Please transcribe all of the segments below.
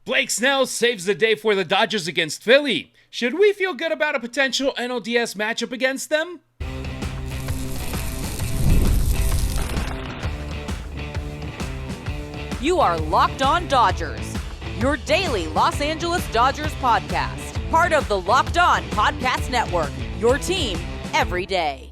Blake Snell saves the day for the Dodgers against Philly. Should we feel good about a potential NLDS matchup against them? You are Locked On Dodgers, your daily Los Angeles Dodgers podcast. Part of the Locked On Podcast Network, your team every day.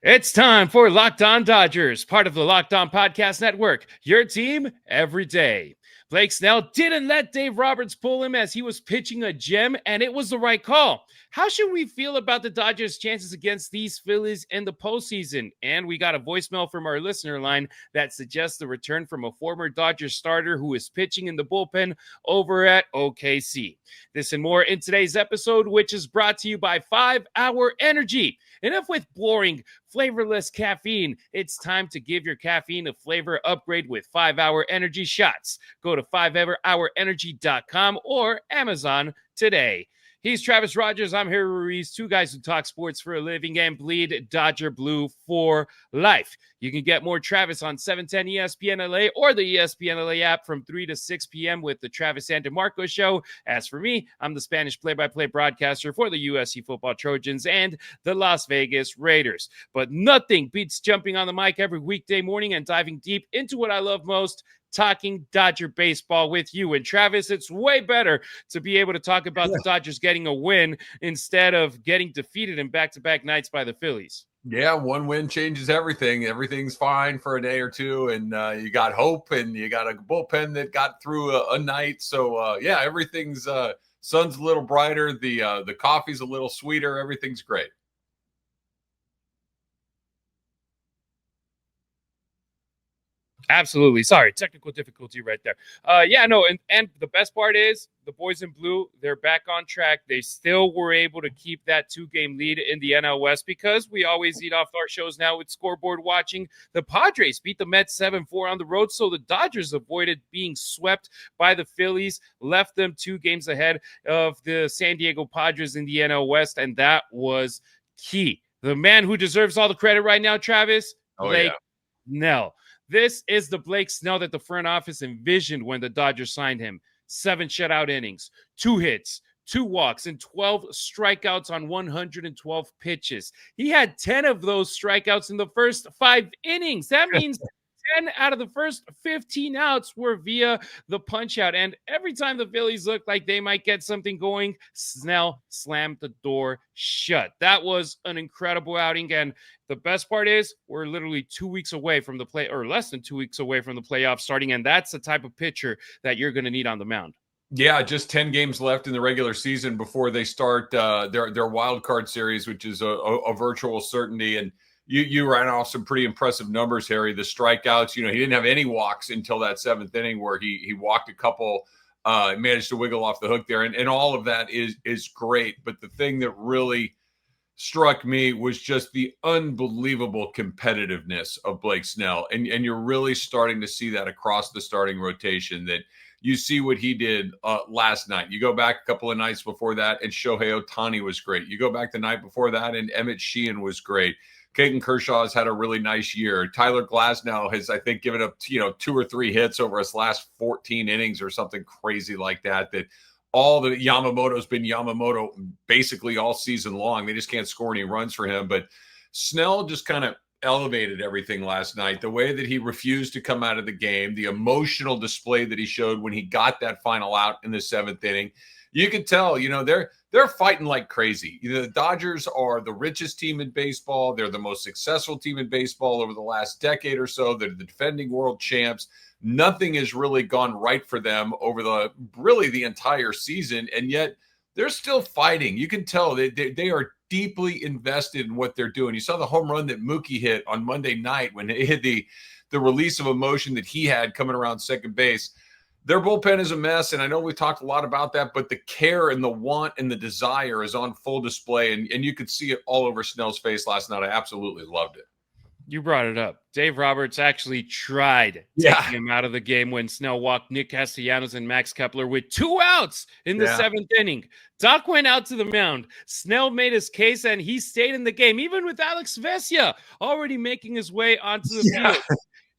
It's time for Locked On Dodgers, part of the Locked On Podcast Network, your team every day. Blake Snell didn't let Dave Roberts pull him as he was pitching a gem, and it was the right call. How should we feel about the Dodgers' chances against these Phillies in the postseason? And we got a voicemail from our listener line that suggests the return from a former Dodgers starter who is pitching in the bullpen over at OKC. This and more in today's episode, which is brought to you by 5 Hour Energy. Enough with boring, flavorless caffeine. It's time to give your caffeine a flavor upgrade with 5 Hour Energy shots. Go to 5hourenergy.com or Amazon today. He's Travis Rodgers. I'm here with Ruiz, two guys who talk sports for a living and bleed Dodger Blue for life. You can get more Travis on 710 ESPN LA or the ESPN LA app from 3 to 6 p.m. with the Travis and DeMarco Show. As for me, I'm the Spanish play-by-play broadcaster for the USC Football Trojans and the Las Vegas Raiders. But nothing beats jumping on the mic every weekday morning and diving deep into what I love most, talking Dodger baseball with you. And Travis, it's way better to be able to talk about the Dodgers getting a win instead of getting defeated in back-to-back nights by the Phillies. Yeah, one win changes everything. Everything's fine for a day or two, and you got hope, and you got a bullpen that got through a night. So, yeah, everything's sun's a little brighter. The coffee's a little sweeter. Everything's great. Absolutely. Sorry, technical difficulty right there. And the best part is the boys in blue, they're back on track. They still were able to keep that 2-game lead in the NL West because we always lead off our shows now with scoreboard watching. The Padres beat the Mets 7-4 on the road, so the Dodgers avoided being swept by the Phillies, left them 2 games ahead of the San Diego Padres in the NL West, and that was key. The man who deserves all the credit right now, Travis, Blake Snell. This is the Blake Snell that the front office envisioned when the Dodgers signed him. 7 shutout innings, 2 hits, 2 walks, and 12 strikeouts on 112 pitches. He had 10 of those strikeouts in the first 5 innings. That means 10 out of the first 15 outs were via the punch-out. And every time the Phillies looked like they might get something going, Snell slammed the door shut. That was an incredible outing. And the best part is we're literally 2 weeks away from the play, or less than 2 weeks away from the playoffs starting. And that's the type of pitcher that you're going to need on the mound. Yeah, just 10 games left in the regular season before they start their wild card series, which is a virtual certainty. And you ran off some pretty impressive numbers, Harry. The strikeouts, he didn't have any walks until that 7th inning where he walked a couple, managed to wiggle off the hook there. And all of that is great. But the thing that really struck me was just the unbelievable competitiveness of Blake Snell. And you're really starting to see that across the starting rotation, that you see what he did last night. You go back a couple of nights before that, and Shohei Ohtani was great. You go back the night before that, and Emmett Sheehan was great. Clayton Kershaw has had a really nice year. Tyler Glasnow has, I think, given up 2 or 3 hits over his last 14 innings or something crazy like that. That all the Yamamoto's been Yamamoto basically all season long. They just can't score any runs for him. But Snell just kind of elevated everything last night. The way that he refused to come out of the game, the emotional display that he showed when he got that final out in the 7th inning. You could tell, they're fighting like crazy. The Dodgers are the richest team in baseball. They're the most successful team in baseball over the last decade or so. They're the defending world champs. Nothing has really gone right for them over the entire season, and yet they're still fighting. You can tell they are deeply invested in what they're doing. You saw the home run that Mookie hit on Monday night when it hit the release of emotion that he had coming around second base. Their bullpen is a mess, and I know we've talked a lot about that, but the care and the want and the desire is on full display, and you could see it all over Snell's face last night. I absolutely loved it. You brought it up. Dave Roberts actually tried taking him out of the game when Snell walked Nick Castellanos and Max Kepler with 2 outs in the 7th inning. Doc went out to the mound. Snell made his case, and he stayed in the game, even with Alex Vesia already making his way onto the field.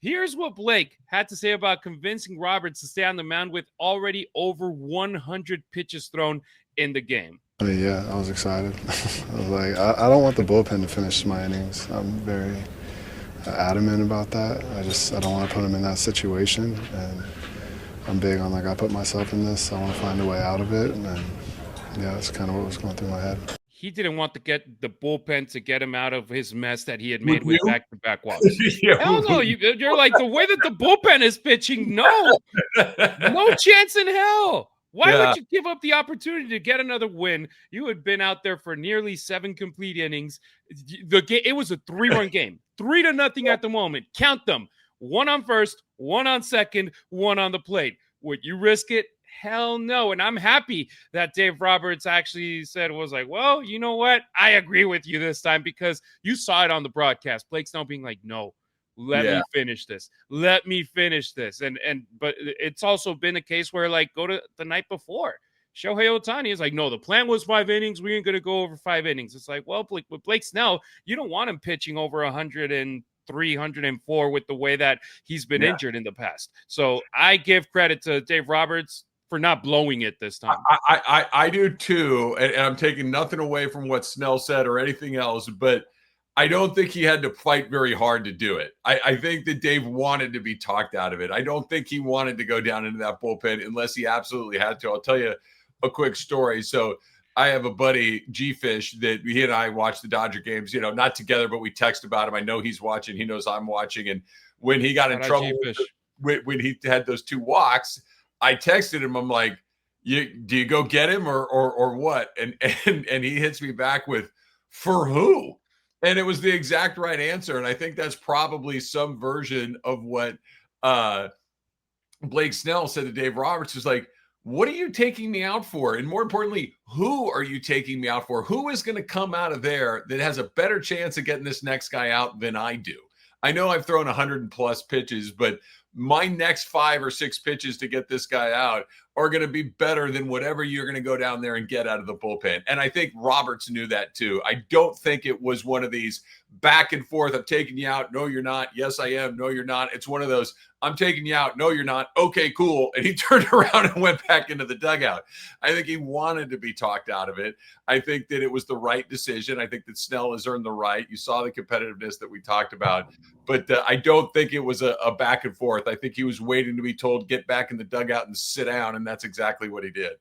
Here's what Blake had to say about convincing Roberts to stay on the mound with already over 100 pitches thrown in the game. Yeah, I was excited. I was like, I don't want the bullpen to finish my innings. I'm very adamant about that. I don't want to put them in that situation. And I'm big on, like, I put myself in this. I want to find a way out of it. And then, yeah, that's kind of what was going through my head. He didn't want to get the bullpen to get him out of his mess that he had made with back-to-back walks. Yeah. Hell no, you're like, the way that the bullpen is pitching, no chance in hell. Why would you give up the opportunity to get another win? You had been out there for nearly 7 complete innings. It was a 3-run game, 3-0 at the moment. Count them: 1 on first, 1 on second, 1 on the plate. Would you risk it? Hell no. And I'm happy that Dave Roberts actually said, was like, well, you know what? I agree with you this time, because you saw it on the broadcast. Blake Snell being like, no, let me finish this. Let me finish this. But it's also been a case where, like, go to the night before. Shohei Ohtani is like, no, the plan was 5 innings. We ain't going to go over 5 innings. It's like, well, with Blake Snell, you don't want him pitching over 103, 104 with the way that he's been injured in the past. So I give credit to Dave Roberts for not blowing it this time. I do too. And I'm taking nothing away from what Snell said or anything else, but I don't think he had to fight very hard to do it. I think that Dave wanted to be talked out of it. I don't think he wanted to go down into that bullpen unless he absolutely had to. I'll tell you a quick story. So I have a buddy, G-Fish, that he and I watch the Dodger games, not together, but we text about him. I know he's watching. He knows I'm watching. And when he got in trouble, when he had those 2 walks, I texted him. I'm like, do you go get him or what? And he hits me back with, for who? And it was the exact right answer. And I think that's probably some version of what Blake Snell said to Dave Roberts, was like, what are you taking me out for? And more importantly, who are you taking me out for? Who is going to come out of there that has a better chance of getting this next guy out than I do? I know I've thrown 100+ pitches, but my next 5 or 6 pitches to get this guy out are going to be better than whatever you're going to go down there and get out of the bullpen. And I think Roberts knew that too. I don't think it was one of these back and forth. I'm taking you out. No, you're not. Yes, I am. No, you're not. It's one of those, I'm taking you out. No, you're not. Okay, cool. And he turned around and went back into the dugout. I think he wanted to be talked out of it. I think that it was the right decision. I think that Snell has earned the right. You saw the competitiveness that we talked about. But I don't think it was a back and forth. I think he was waiting to be told, get back in the dugout and sit down. And that's exactly what he did.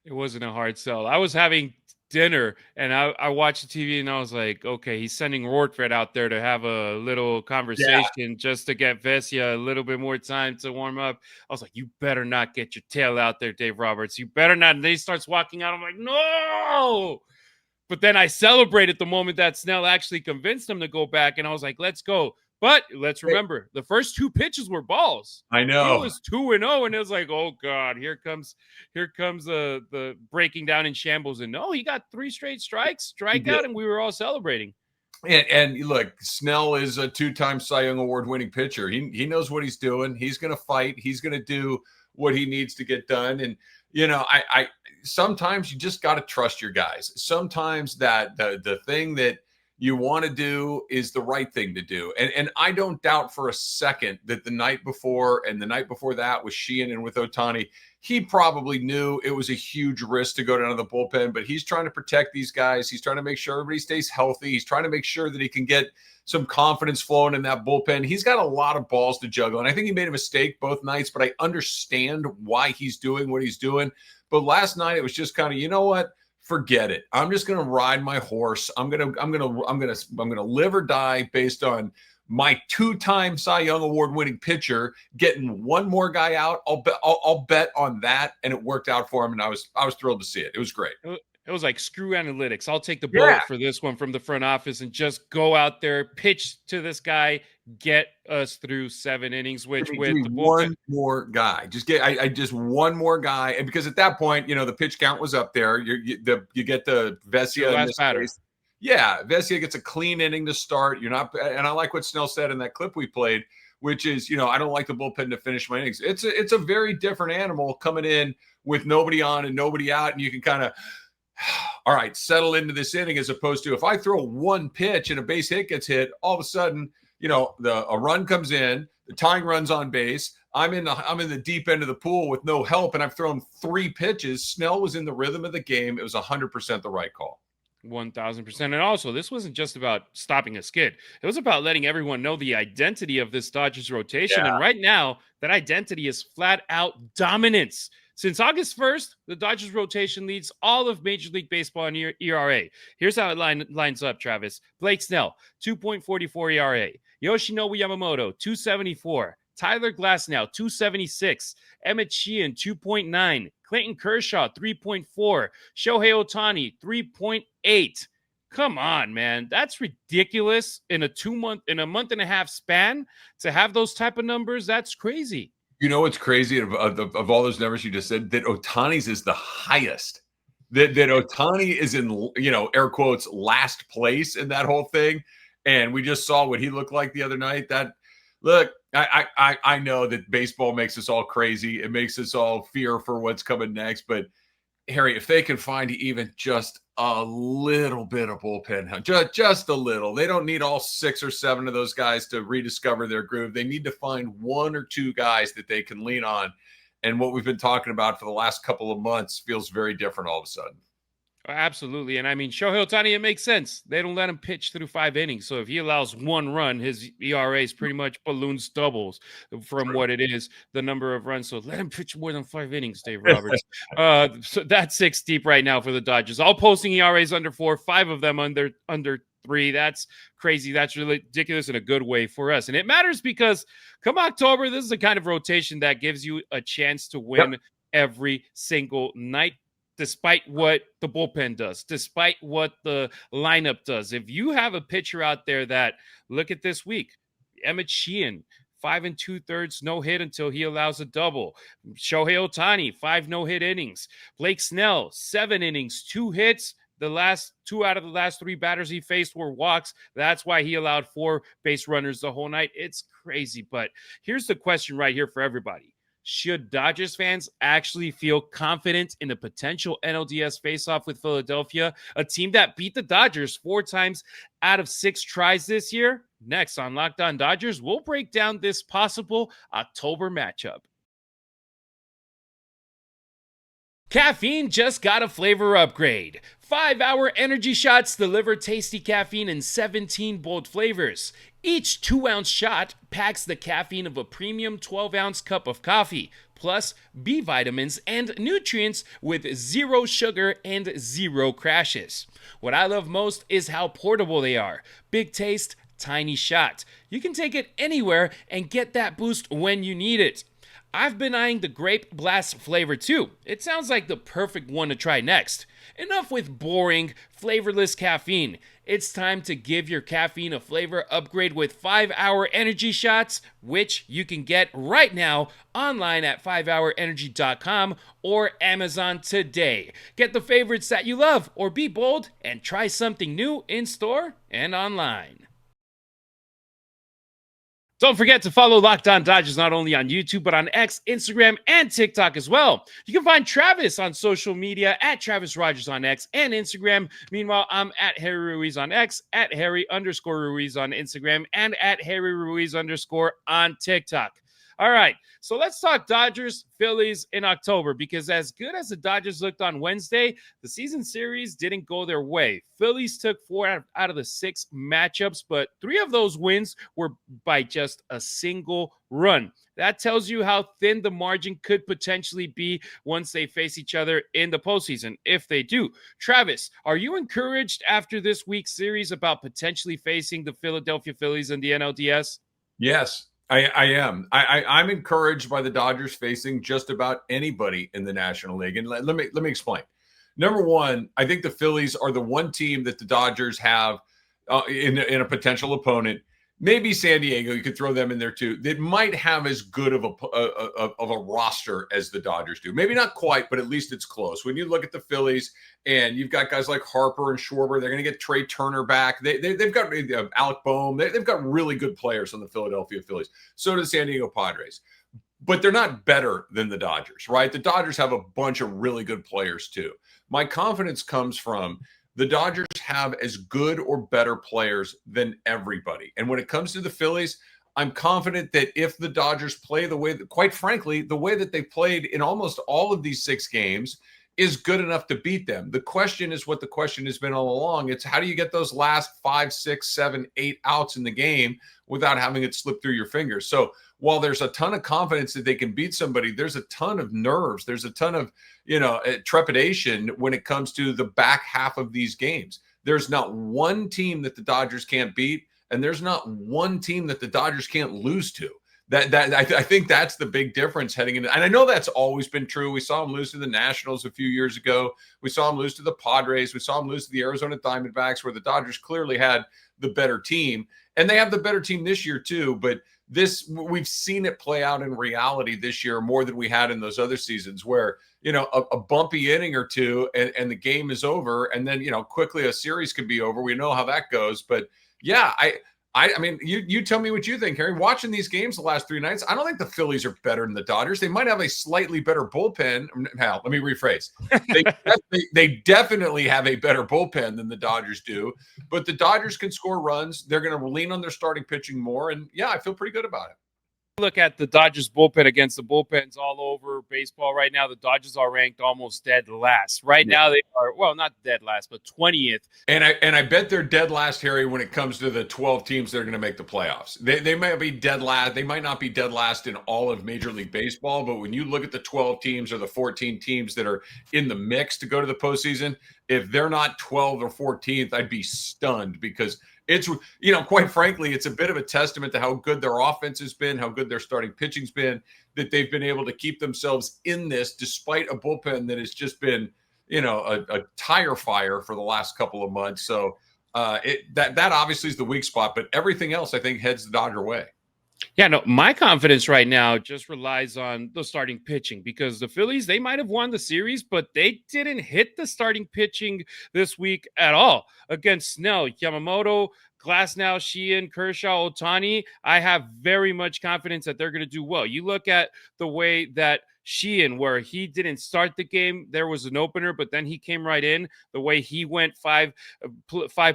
It wasn't a hard sell. I was having dinner and I watched the TV and I was like, okay, he's sending Rortfred out there to have a little conversation just to get Vesia a little bit more time to warm up. I was like, you better not get your tail out there, Dave Roberts. You better not. And then he starts walking out. I'm like, no. But then I celebrated the moment that Snell actually convinced him to go back. And I was like, let's go. But let's remember, the first 2 pitches were balls. I know. It was 2-0, and it was like, oh God, here comes the breaking down in shambles. And no, he got 3 straight strikeout, and we were all celebrating. And look, Snell is a 2-time Cy Young Award-winning pitcher. He knows what he's doing. He's going to fight. He's going to do what he needs to get done. And I sometimes you just got to trust your guys. Sometimes that the thing that you want to do is the right thing to do. And I don't doubt for a second that the night before and the night before that with Sheehan and with Ohtani, he probably knew it was a huge risk to go down to the bullpen, but he's trying to protect these guys. He's trying to make sure everybody stays healthy. He's trying to make sure that he can get some confidence flowing in that bullpen. He's got a lot of balls to juggle. And I think he made a mistake both nights, but I understand why he's doing what he's doing. But last night it was just kind of, you know what? Forget it. I'm just going to ride my horse. I'm going to live or die based on my 2-time Cy Young Award-winning pitcher getting one more guy out. I'll bet on that, and it worked out for him. And I was thrilled to see it. It was great. It was like, screw analytics. I'll take the bullet for this one from the front office and just go out there, pitch to this guy, get us through 7 innings, which with the one more guy, just one more guy. And because at that point, the pitch count was up there. You get the Vesia in this case. Yeah, Vesia gets a clean inning to start. You're not, and I like what Snell said in that clip we played, which is, I don't like the bullpen to finish my innings. It's a very different animal coming in with nobody on and nobody out, and you can kind of, all right, settle into this inning, as opposed to if I throw one pitch and a base hit gets hit, all of a sudden, a run comes in, tying runs on base. I'm in the deep end of the pool with no help, and I've thrown 3 pitches. Snell was in the rhythm of the game. It was 100% the right call. 1,000%. And also, this wasn't just about stopping a skid. It was about letting everyone know the identity of this Dodgers rotation. Yeah. And right now, that identity is flat out dominance. Since August 1st, the Dodgers rotation leads all of Major League Baseball in ERA. Here's how it lines up, Travis. Blake Snell, 2.44 ERA. Yoshinobu Yamamoto, 2.74. Tyler Glasnow, 2.76. Emmett Sheehan, 2.9. Clayton Kershaw, 3.4. Shohei Ohtani, 3.8. Come on, man. That's ridiculous in a month and a half span to have those type of numbers. That's crazy. You know what's crazy of all those numbers you just said? That Ohtani's is the highest. That Ohtani is in, air quotes, last place in that whole thing. And we just saw what he looked like the other night. I know that baseball makes us all crazy. It makes us all fear for what's coming next. But Harry, if they can find even just a little bit of bullpen, just a little, they don't need all 6 or 7 of those guys to rediscover their groove. They need to find 1 or 2 guys that they can lean on. And what we've been talking about for the last couple of months feels very different all of a sudden. Absolutely. And I mean, Shohei Ohtani, it makes sense. They don't let him pitch through 5 innings. So if he allows 1 run, his ERA is pretty much balloons doubles from what it is, the number of runs. So let him pitch more than 5 innings, Dave Roberts. So that's 6 deep right now for the Dodgers. All posting ERAs under 4, 5 of them under 3. That's crazy. That's really ridiculous in a good way for us. And it matters because come October, this is the kind of rotation that gives you a chance to win every single night, despite what the bullpen does, despite what the lineup does. If you have a pitcher out there that, look at this week, Emmett Sheehan, 5 2/3 no hit until he allows a double. Shohei Ohtani, 5 no-hit innings. Blake Snell, 7 innings, 2 hits. The last 2 out of the last 3 batters he faced were walks. That's why he allowed 4 base runners the whole night. It's crazy. But here's the question right here for everybody. Should Dodgers fans actually feel confident in a potential NLDS faceoff with Philadelphia, a team that beat the Dodgers 4 times out of 6 tries this year? Next on Locked On Dodgers, we'll break down this possible October matchup. Caffeine just got a flavor upgrade. 5-hour energy shots deliver tasty caffeine in 17 bold flavors. Each 2-ounce shot packs the caffeine of a premium 12-ounce cup of coffee, plus B vitamins and nutrients with 0 sugar and 0 crashes. What I love most is how portable they are. Big taste, tiny shot. You can take it anywhere and get that boost when you need it. I've been eyeing the Grape Blast flavor too. It sounds like the perfect one to try next. Enough with boring, flavorless caffeine. It's time to give your caffeine a flavor upgrade with 5-hour energy shots, which you can get right now online at 5hourenergy.com or Amazon today. Get the favorites that you love, or be bold and try something new in store and online. Don't forget to follow Locked On Dodgers not only on YouTube, but on X, Instagram, and TikTok as well. You can find Travis on social media at Travis Rodgers on X and Instagram. Meanwhile, I'm at Harry Ruiz on X, at Harry_Ruiz on Instagram, and at Harry Ruiz_ on TikTok. All right, so let's talk Dodgers, Phillies in October, because as good as the Dodgers looked on Wednesday, the season series didn't go their way. Phillies took 4 out of the 6 matchups, but 3 of those wins were by just a single run. That tells you how thin the margin could potentially be once they face each other in the postseason, if they do. Travis, are you encouraged after this week's series about potentially facing the Philadelphia Phillies in the NLDS? Yes. I am. I'm encouraged by the Dodgers facing just about anybody in the National League. And let me explain. Number one, I think the Phillies are the one team that the Dodgers have in a potential opponent. Maybe San Diego, you could throw them in there too. That might have as good of a roster as the Dodgers do. Maybe not quite, but at least it's close. When you look at the Phillies and you've got guys like Harper and Schwarber, they're going to get Trey Turner back. They've got Alec Boehm. They've got really good players on the Philadelphia Phillies. So do the San Diego Padres. But they're not better than the Dodgers, right? The Dodgers have a bunch of really good players too. My confidence comes from the Dodgers have as good or better players than everybody. And when it comes to the Phillies, I'm confident that if the Dodgers play the way that, quite frankly, the way that they played in almost all of these 6 games is good enough to beat them. The question is what the question has been all along. It's how do you get those last 5, 6, 7, 8 outs in the game without having it slip through your fingers? So while there's a ton of confidence that they can beat somebody, there's a ton of nerves. There's a ton of, trepidation when it comes to the back half of these games. There's not one team that the Dodgers can't beat, and there's not one team that the Dodgers can't lose to. I think that's the big difference heading into. And I know that's always been true. We saw them lose to the Nationals a few years ago. We saw them lose to the Padres. We saw them lose to the Arizona Diamondbacks, where the Dodgers clearly had the better team. And they have the better team this year too. But we've seen it play out in reality this year more than we had in those other seasons, where a bumpy inning or two and the game is over, and then quickly a series could be over. We know how that goes. But yeah, I mean, you tell me what you think, Harry. Watching these games the last 3 nights, I don't think the Phillies are better than the Dodgers. They might have a slightly better bullpen. Hell, let me rephrase. They definitely have a better bullpen than the Dodgers do, but the Dodgers can score runs. They're going to lean on their starting pitching more, and yeah, I feel pretty good about it. Look at the Dodgers bullpen against the bullpens all over baseball right now. The Dodgers are ranked almost dead last. Right now they are, well, not dead last, but 20th. And I bet they're dead last, Harry, when it comes to the 12 teams that are going to make the playoffs. They might be dead last. They might not be dead last in all of Major League Baseball, but when you look at the 12 teams or the 14 teams that are in the mix to go to the postseason, if they're not 12th or 14th, I'd be stunned, because it's, quite frankly, it's a bit of a testament to how good their offense has been, how good their starting pitching's been, that they've been able to keep themselves in this despite a bullpen that has just been, a tire fire for the last couple of months. So that obviously is the weak spot, but everything else I think heads the Dodger way. Yeah, no, my confidence right now just relies on the starting pitching, because the Phillies, they might have won the series, but they didn't hit the starting pitching this week at all against Snell, Yamamoto, Glasnow, Sheehan, Kershaw, Ohtani. I have very much confidence that they're going to do well. You look at the way that Sheehan, where he didn't start the game, there was an opener, but then he came right in. The way he went five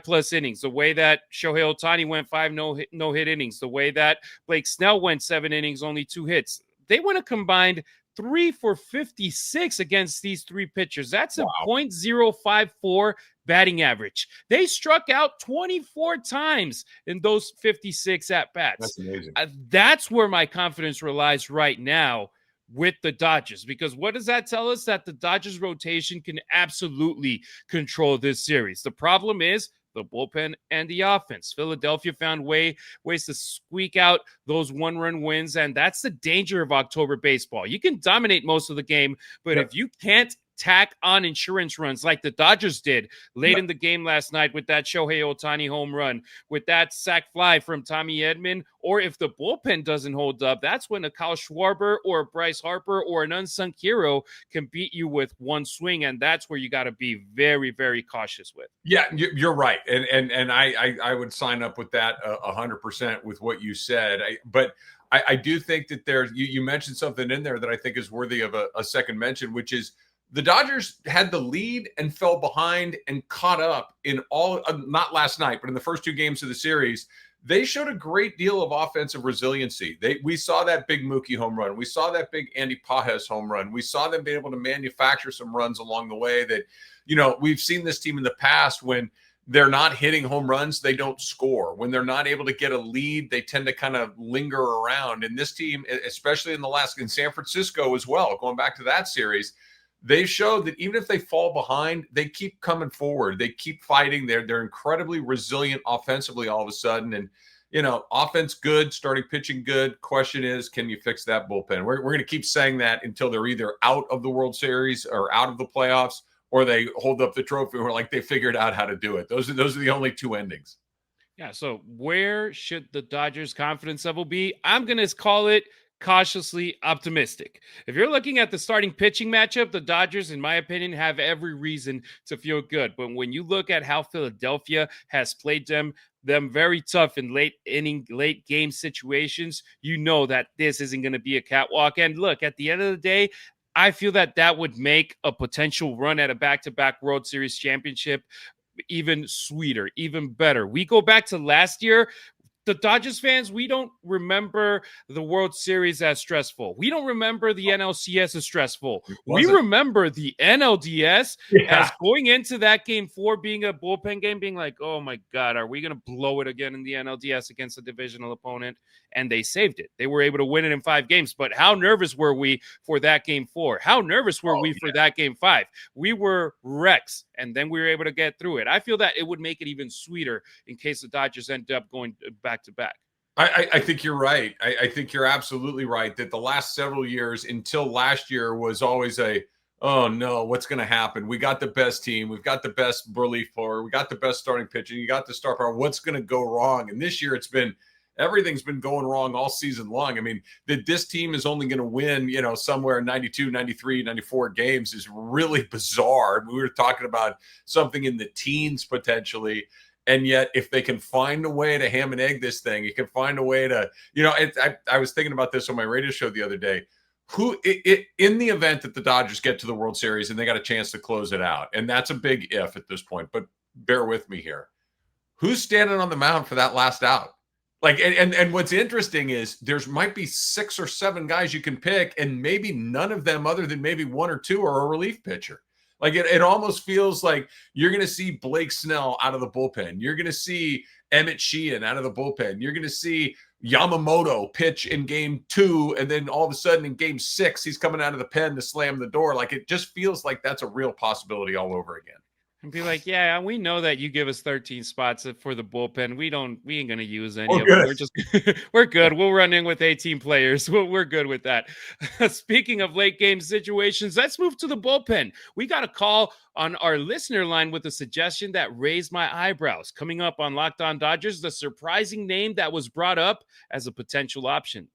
plus innings, the way that Shohei Ohtani went 5 no-hit innings, the way that Blake Snell went 7 innings, only 2 hits. They went a combined 3 for 56 against these 3 pitchers. That's a .054 batting average. They struck out 24 times in those 56 at-bats. That's amazing. That's where my confidence relies right now with the Dodgers, because what does that tell us? That the Dodgers rotation can absolutely control this series. The problem is the bullpen and the offense. Philadelphia found ways to squeak out those 1-run wins, and that's the danger of October baseball. You can dominate most of the game, but if you can't tack on insurance runs like the Dodgers did late in the game last night with that Shohei Ohtani home run, with that sac fly from Tommy Edman, or if the bullpen doesn't hold up, that's when a Kyle Schwarber or a Bryce Harper or an unsung hero can beat you with one swing, and that's where you got to be very, very cautious with. Yeah, you're right, and I would sign up with that 100% with what you said. But I do think that you mentioned something in there that I think is worthy of a second mention, which is the Dodgers had the lead and fell behind and caught up in all, not last night, but in the first 2 games of the series. They showed a great deal of offensive resiliency. We saw that big Mookie home run. We saw that big Andy Pages home run. We saw them be able to manufacture some runs along the way that, we've seen this team in the past when they're not hitting home runs, they don't score. When they're not able to get a lead, they tend to kind of linger around. And this team, especially in San Francisco as well, going back to that series, they showed that even if they fall behind, they keep coming forward. They keep fighting. They're incredibly resilient offensively all of a sudden. And, offense good, starting pitching good. Question is, can you fix that bullpen? We're going to keep saying that until they're either out of the World Series or out of the playoffs, or they hold up the trophy and we're like, they figured out how to do it. Those are the only 2 endings. Yeah, so where should the Dodgers' confidence level be? I'm going to call it cautiously optimistic. If you're looking at the starting pitching matchup, the Dodgers, in my opinion, have every reason to feel good. But when you look at how Philadelphia has played them very tough in late game situations, you know that this isn't going to be a catwalk. And look, at the end of the day, I feel that would make a potential run at a back-to-back World Series championship even sweeter, even better. We go back to last year, the Dodgers fans, we don't remember the World Series as stressful. We don't remember the NLCS as stressful. We remember the NLDS as going into that game 4 being a bullpen game, being like, oh my God, are we going to blow it again in the NLDS against a divisional opponent? And they saved it. They were able to win it in 5 games. But how nervous were we for that game 4? How nervous were we for that game 5? We were wrecks, and then we were able to get through it. I feel that it would make it even sweeter in case the Dodgers end up going back to back. I think you're right. I think you're absolutely right that the last several years until last year was always oh no, what's going to happen? We got the best team. We've got the best relief player. We got the best starting pitching. You got the star power. What's going to go wrong? And this year everything's been going wrong all season long. I mean, that this team is only going to win, somewhere 92, 93, 94 games is really bizarre. We were talking about something in the teens potentially. And yet, if they can find a way to ham and egg this thing, you can find a way to, I was thinking about this on my radio show the other day. In the event that the Dodgers get to the World Series and they got a chance to close it out, and that's a big if at this point, but bear with me here. Who's standing on the mound for that last out? Like, and what's interesting is there's might be 6 or 7 guys you can pick, and maybe none of them other than maybe 1 or 2 are a relief pitcher. Like it almost feels like you're going to see Blake Snell out of the bullpen. You're going to see Emmett Sheehan out of the bullpen. You're going to see Yamamoto pitch in game 2. And then all of a sudden in game 6, he's coming out of the pen to slam the door. Like it just feels like that's a real possibility all over again. And be like, yeah, we know that you give us 13 spots for the bullpen. We ain't going to use any of them. We're good. We'll run in with 18 players. We're good with that. Speaking of late game situations, let's move to the bullpen. We got a call on our listener line with a suggestion that raised my eyebrows. Coming up on Locked On Dodgers, the surprising name that was brought up as a potential option.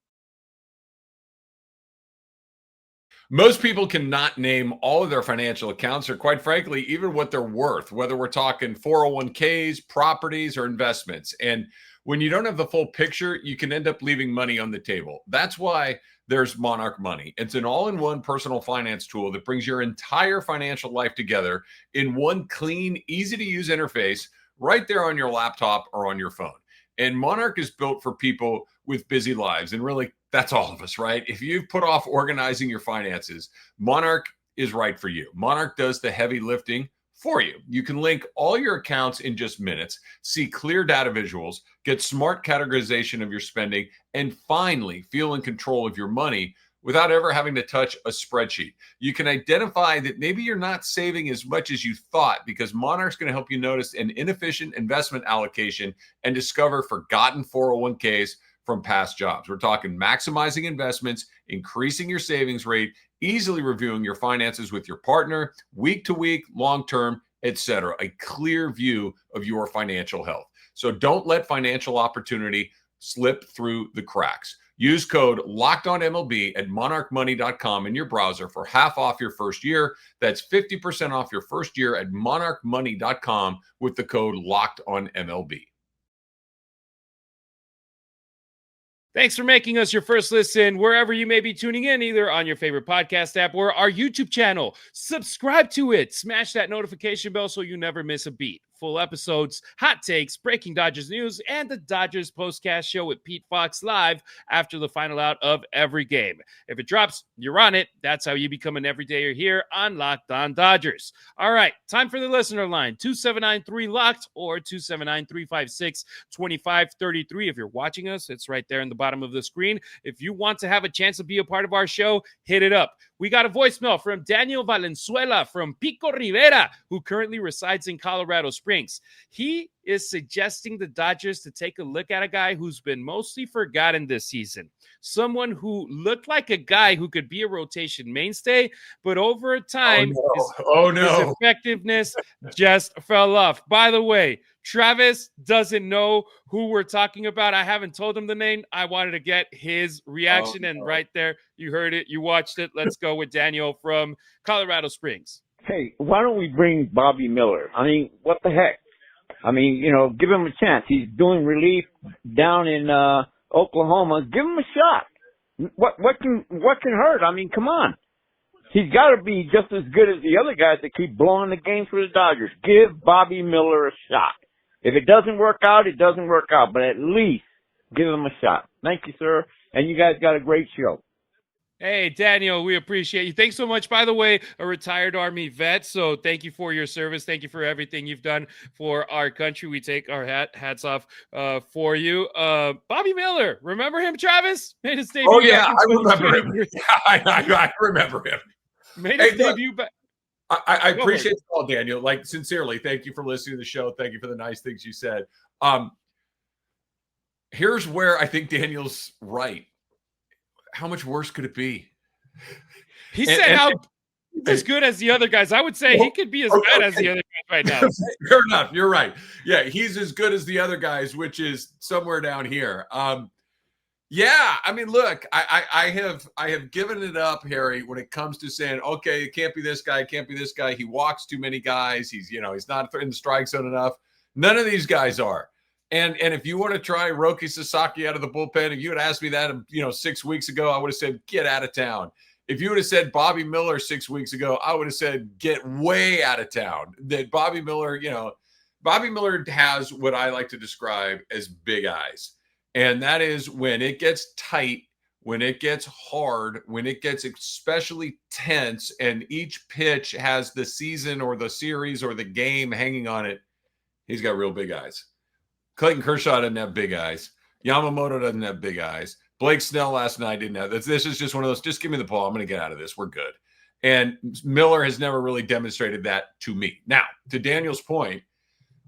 Most people cannot name all of their financial accounts or, quite frankly, even what they're worth, whether we're talking 401ks, properties, or investments. And when you don't have the full picture, you can end up leaving money on the table. That's why there's Monarch Money. It's an all-in-one personal finance tool that brings your entire financial life together in one clean, easy-to-use interface right there on your laptop or on your phone. And Monarch is built for people with busy lives. And really, that's all of us, right? If you've put off organizing your finances, Monarch is right for you. Monarch does the heavy lifting for you. You can link all your accounts in just minutes, see clear data visuals, get smart categorization of your spending, and finally feel in control of your money without ever having to touch a spreadsheet. You can identify that maybe you're not saving as much as you thought because Monarch's going to help you notice an inefficient investment allocation and discover forgotten 401ks from past jobs. We're talking maximizing investments, increasing your savings rate, easily reviewing your finances with your partner, week to week, long-term, etc. A clear view of your financial health. So don't let financial opportunity slip through the cracks. Use code LOCKEDONMLB at monarchmoney.com in your browser for half off your first year. That's 50% off your first year at monarchmoney.com with the code LOCKEDONMLB. Thanks for making us your first listen wherever you may be tuning in, either on your favorite podcast app or our YouTube channel. Subscribe to it. Smash that notification bell so you never miss a beat. Full episodes, hot takes, breaking Dodgers news, and the Dodgers postcast show with Pete Fox live after the final out of every game. If it drops, you're on it. That's how you become an everydayer here on Locked On Dodgers. All right, time for the listener line, 279-3-LOCKED or 279-356-2533. If you're watching us, it's right there in the bottom of the screen. If you want to have a chance to be a part of our show, hit it up. We got a voicemail from Daniel Valenzuela from Pico Rivera, who currently resides in Colorado Springs. He is suggesting the Dodgers to take a look at a guy who's been mostly forgotten this season. Someone who looked like a guy who could be a rotation mainstay, but over time, his effectiveness just fell off. By the way, Travis doesn't know who we're talking about. I haven't told him the name. I wanted to get his reaction, and right there, you heard it, you watched it. Let's go with Daniel from Colorado Springs. Hey, why don't we bring Bobby Miller? I mean, what the heck? I mean, you know, give him a chance. He's doing relief down in Oklahoma. Give him a shot. What can hurt? I mean, come on. He's got to be just as good as the other guys that keep blowing the games for the Dodgers. Give Bobby Miller a shot. If it doesn't work out, it doesn't work out. But at least Give him a shot. Thank you, sir. And you guys got a great show. Hey, Daniel, we appreciate you. Thanks so much. By the way, a retired Army vet, so thank you for your service. Thank you for everything you've done for our country. We take our hats off for you. Bobby Miller, remember him, Travis? Made his debut. Oh, yeah, I remember him. I remember him. Made his debut back. I appreciate it all, Daniel. Like, sincerely, thank you for listening to the show. Thank you for the nice things you said. Here's where I think Daniel's right. How much worse could it be? He said how as good as the other guys. I would say he could be as bad as the other guys right now. Fair enough. You're right. Yeah, he's as good as the other guys, which is somewhere down here. Yeah, I mean, look, I have given it up, Harry, when it comes to saying, okay, it can't be this guy, it can't be this guy. He walks too many guys. He's not in the strike zone enough. None of these guys are. And if you want to try Roki Sasaki out of the bullpen, if you had asked me that 6 weeks ago, I would have said get out of town. If you would have said Bobby Miller 6 weeks ago, I would have said get way out of town. That Bobby Miller has what I like to describe as big eyes. And that is when it gets tight, when it gets hard, when it gets especially tense, and each pitch has the season or the series or the game hanging on it, he's got real big eyes. Clayton Kershaw doesn't have big eyes. Yamamoto doesn't have big eyes. Blake Snell last night didn't have. This is just one of those, just give me the ball. I'm going to get out of this. We're good. And Miller has never really demonstrated that to me. Now, to Daniel's point,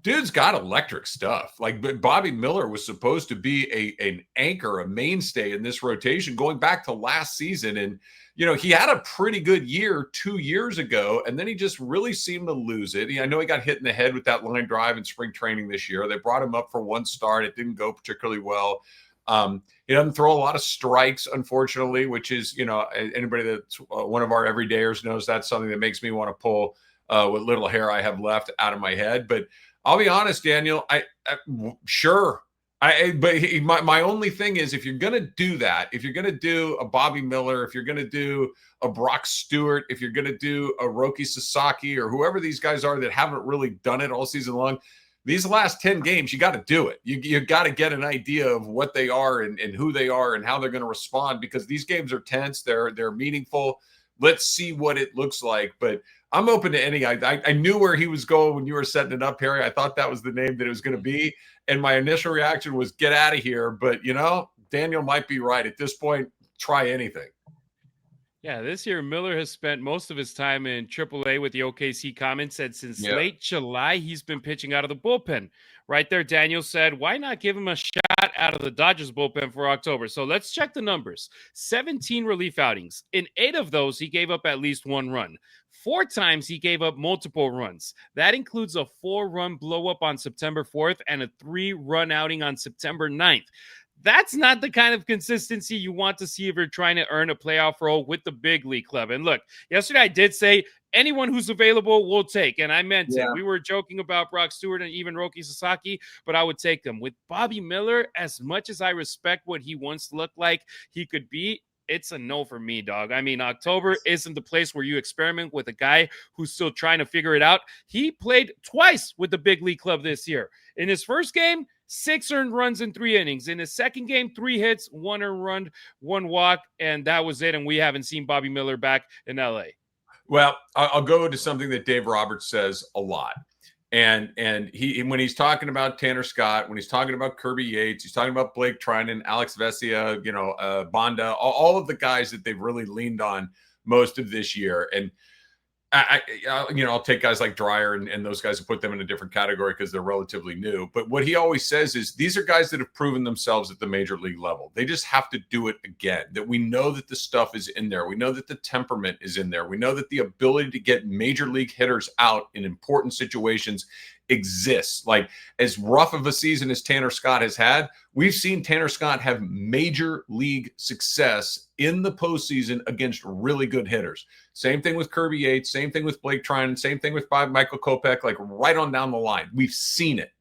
dude's got electric stuff. Like Bobby Miller was supposed to be an anchor, a mainstay in this rotation going back to last season. And, he had a pretty good year 2 years ago, and then he just really seemed to lose it. I know he got hit in the head with that line drive in spring training this year. They brought him up for one start. It didn't go particularly well. He doesn't throw a lot of strikes, unfortunately, which is, anybody that's one of our everydayers knows that's something that makes me want to pull what little hair I have left out of my head. But I'll be honest, Daniel, sure. My only thing is, if you're going to do that, if you're going to do a Bobby Miller, if you're going to do a Brock Stewart, if you're going to do a Roki Sasaki or whoever these guys are that haven't really done it all season long, these last 10 games, you got to do it. You got to get an idea of what they are and who they are and how they're going to respond, because these games are tense. They're meaningful. Let's see what it looks like. But I'm open to any. I knew where he was going when you were setting it up, Harry. I thought that was the name that it was going to be. And my initial reaction was get out of here. But, Daniel might be right. At this point, try anything. Yeah, this year Miller has spent most of his time in AAA with the OKC Comets. Said since late July, he's been pitching out of the bullpen. Right there, Daniel said, why not give him a shot out of the Dodgers bullpen for October? So let's check the numbers. 17 relief outings. In 8 of those, he gave up at least 1 run. 4 times he gave up multiple runs. That includes a 4-run blow-up on September 4th and a 3-run outing on September 9th. That's not the kind of consistency you want to see if you're trying to earn a playoff role with the big league club. And look, yesterday I did say anyone who's available we'll take, and I meant it. We were joking about Brock Stewart and even Roki Sasaki, but I would take them. With Bobby Miller, as much as I respect what he once looked like he could be, it's a no for me, dog. I mean, October isn't the place where you experiment with a guy who's still trying to figure it out. He played twice with the big league club this year. In his first game, 6 earned runs in 3 innings. In his second game, 3 hits, 1 earned run, 1 walk, and that was it. And we haven't seen Bobby Miller back in LA. Well, I'll go to something that Dave Roberts says a lot. And he, when he's talking about Tanner Scott, when he's talking about Kirby Yates, he's talking about Blake Trinan, Alex Vesia, Bonda, all of the guys that they've really leaned on most of this year. And I'll take guys like Dreyer and those guys and put them in a different category because they're relatively new. But what he always says is these are guys that have proven themselves at the major league level. They just have to do it again. That we know that the stuff is in there. We know that the temperament is in there. We know that the ability to get major league hitters out in important situations exists. Like, as rough of a season as Tanner Scott has had, we've seen Tanner Scott have major league success in the postseason against really good hitters. Same thing with Kirby Yates, same thing with Blake Trinan, same thing with Michael Kopech, like right on down the line. We've seen it.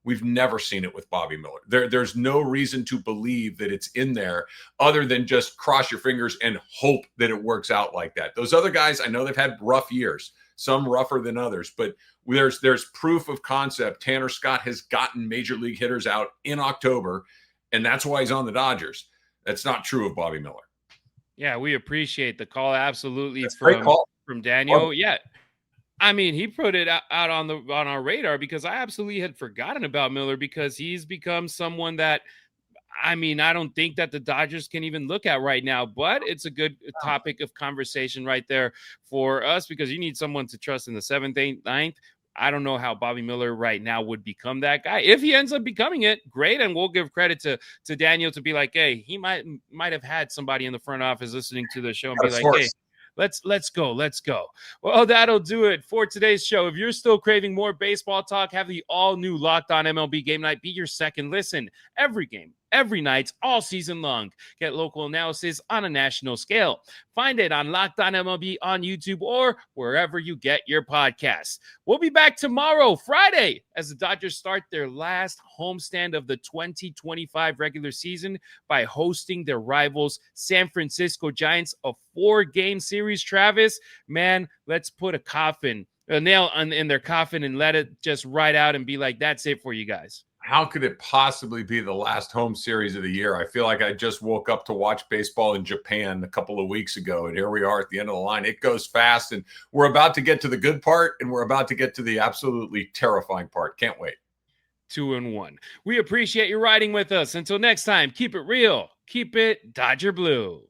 We've never seen it with Bobby Miller. There's no reason to believe that it's in there other than just cross your fingers and hope that it works out like that. Those other guys, I know they've had rough years, some rougher than others, but there's proof of concept. Tanner Scott has gotten major league hitters out in October, and that's why he's on the Dodgers. That's not true of Bobby Miller. Yeah, we appreciate the call. Absolutely. Great call From Daniel. Yeah. I mean, he put it out on our radar because I absolutely had forgotten about Miller, because he's become someone that, I mean, I don't think that the Dodgers can even look at right now, but it's a good topic of conversation right there for us, because you need someone to trust in the 7th, 8th, 9th. I don't know how Bobby Miller right now would become that guy. If he ends up becoming it, great. And we'll give credit to Daniel to be like, hey, he might have had somebody in the front office listening to the show and be like, hey, let's go. Well, that'll do it for today's show. If you're still craving more baseball talk, have the all-new Locked On MLB Game Night be your second listen. Every game, every night, all season long. Get local analysis on a national scale. Find it on Locked On MLB on YouTube or wherever you get your podcasts. We'll be back tomorrow, Friday, as the Dodgers start their last homestand of the 2025 regular season by hosting their rivals, San Francisco Giants, a 4-game series. Travis, man, let's put a nail in their coffin and let it just ride out and be like, that's it for you guys. How could it possibly be the last home series of the year? I feel like I just woke up to watch baseball in Japan a couple of weeks ago, and here we are at the end of the line. It goes fast, and we're about to get to the good part, and we're about to get to the absolutely terrifying part. Can't wait. 2-1. We appreciate you riding with us. Until next time, keep it real. Keep it Dodger Blue.